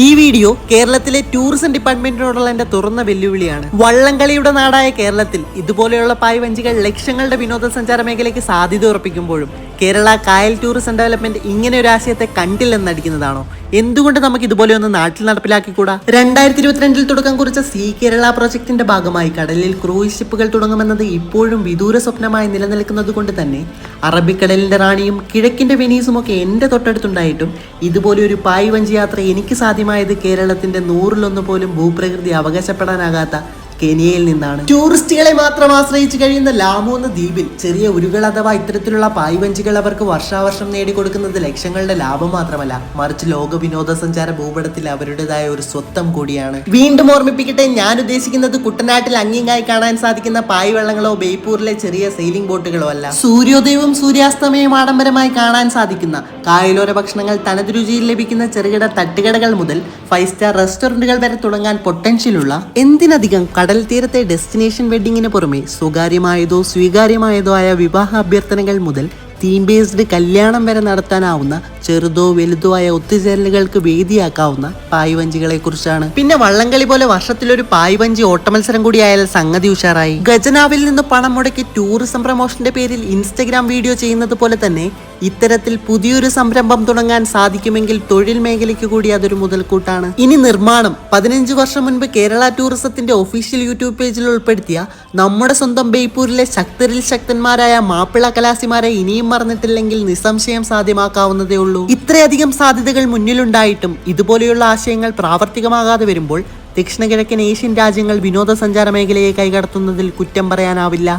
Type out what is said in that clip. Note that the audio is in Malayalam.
ഈ വീഡിയോ കേരളത്തിലെ ടൂറിസം ഡിപ്പാർട്ട്മെന്റിനോടുള്ള എന്റെ തുറന്ന വെല്ലുവിളിയാണ്. വള്ളംകളിയുടെ നാടായ കേരളത്തിൽ ഇതുപോലെയുള്ള പായ്വഞ്ചികൾ ലക്ഷങ്ങളുടെ വിനോദസഞ്ചാര മേഖലയ്ക്ക് സാധ്യത ഉറപ്പിക്കുമ്പോഴും കേരള കായൽ ടൂറിസം ഡെവലപ്മെന്റ് ഇങ്ങനെ ഒരു ആശയത്തെ കണ്ടില്ലെന്നടിക്കുന്നതാണോ? എന്തുകൊണ്ട് നമുക്ക് ഇതുപോലെ ഒന്ന് നാട്ടിൽ നടപ്പിലാക്കിക്കൂടാ? 2022 തുടക്കം കുറിച്ച സീ കേരള പ്രോജക്ടിന്റെ ഭാഗമായി കടലിൽ ക്രൂയിസ് ഷിപ്പുകൾ തുടങ്ങുമെന്നത് ഇപ്പോഴും വിദൂര സ്വപ്നമായി നിലനിൽക്കുന്നത് കൊണ്ട് തന്നെ അറബിക്കടലിന്റെ റാണിയും കിഴക്കിന്റെ വെനീസും ഒക്കെ എന്റെ തൊട്ടടുത്തുണ്ടായിട്ടും ഇതുപോലെ ഒരു പായ്വഞ്ചി യാത്ര എനിക്ക് സാധ്യമായത് കേരളത്തിന്റെ 100-1 പോലും ഭൂപ്രകൃതി അവകാശപ്പെടാനാകാത്ത കെനിയയിൽ നിന്നാണ്. ടൂറിസ്റ്റുകളെ മാത്രം ആശ്രയിച്ചു കഴിയുന്ന ലാമു എന്ന ദ്വീപിൽ ചെറിയ ഉരുകൾ അഥവാ ഇത്തരത്തിലുള്ള പായ്വഞ്ചികൾ അവർക്ക് വർഷാവർഷം നേടിക്കൊടുക്കുന്നത് ലക്ഷങ്ങളുടെ ലാഭം മാത്രമല്ല, മറിച്ച് ലോക വിനോദസഞ്ചാര ഭൂപടത്തിൽ അവരുടേതായ ഒരു സ്വത്തം കൂടിയാണ്. വീണ്ടും ഓർമ്മിപ്പിക്കട്ടെ, ഞാൻ ഉദ്ദേശിക്കുന്നത് കുട്ടനാട്ടിൽ അങ്ങിങ്ങായി കാണാൻ സാധിക്കുന്ന പായ്വള്ളങ്ങളോ ബേപ്പൂരിലെ ചെറിയ സെയിലിംഗ് ബോട്ടുകളോ അല്ല. സൂര്യോദയവും സൂര്യാസ്തമയവും ആഡംബരമായി കാണാൻ സാധിക്കുന്ന കായലോര ഭക്ഷണങ്ങൾ തനത് രുചിയിൽ ലഭിക്കുന്ന ചെറുകിട തട്ടുകടകൾ മുതൽ 5 സ്റ്റാർ റെസ്റ്റോറന്റുകൾ വരെ തുടങ്ങാൻ പൊട്ടൻഷ്യലുള്ള, എന്തിനധികം കടൽ തീരത്തെ ഡെസ്റ്റിനേഷൻ വെഡിങ്ങിന് പുറമെ സ്വകാര്യമായതോ സ്വീകാര്യമായതോ ആയ വിവാഹ അഭ്യർത്ഥനകൾ മുതൽ തീം ബേസ്ഡ് കല്യാണം വരെ നടത്താനാവുന്ന ചെറുതോ വലുതോ ആയ ഒത്തുചേരലുകൾക്ക് വേദിയാക്കാവുന്ന പായ്വഞ്ചികളെ കുറിച്ചാണ്. പിന്നെ വള്ളംകളി പോലെ വർഷത്തിലൊരു പായ്വഞ്ചി ഓട്ടമത്സരം കൂടി ആയാൽ സംഗതി ഉഷാറായി. ഖജനാവിൽ നിന്ന് പണം മുടക്കി ടൂറിസം പ്രമോഷന്റെ പേരിൽ ഇൻസ്റ്റഗ്രാം വീഡിയോ ചെയ്യുന്നത് പോലെ തന്നെ ഇത്തരത്തിൽ പുതിയൊരു സംരംഭം തുടങ്ങാൻ സാധിക്കുമെങ്കിൽ തൊഴിൽ മേഖലയ്ക്ക് കൂടി അതൊരു മുതൽക്കൂട്ടാണ്. ഇനി നിർമ്മാണം 15 വർഷം മുൻപ് കേരള ടൂറിസത്തിന്റെ ഒഫീഷ്യൽ യൂട്യൂബ് പേജിൽ ഉൾപ്പെടുത്തിയ നമ്മുടെ സ്വന്തം ബേപ്പൂരിലെ ശക്തരിൽ ശക്തന്മാരായ മാപ്പിള കലാസിമാരെ ഇനിയും മറന്നിട്ടില്ലെങ്കിൽ നിസ്സംശയം സാധ്യമാക്കാവുന്നതേ ഉള്ളൂ. ഇത്രയധികം സാധ്യതകൾ മുന്നിലുണ്ടായിട്ടും ഇതുപോലെയുള്ള ആശയങ്ങൾ പ്രാവർത്തികമാകാതെ വരുമ്പോൾ ദക്ഷിണ കിഴക്കൻ ഏഷ്യൻ രാജ്യങ്ങൾ വിനോദസഞ്ചാര മേഖലയെ കൈകടത്തുന്നതിൽ കുറ്റം പറയാനാവില്ല.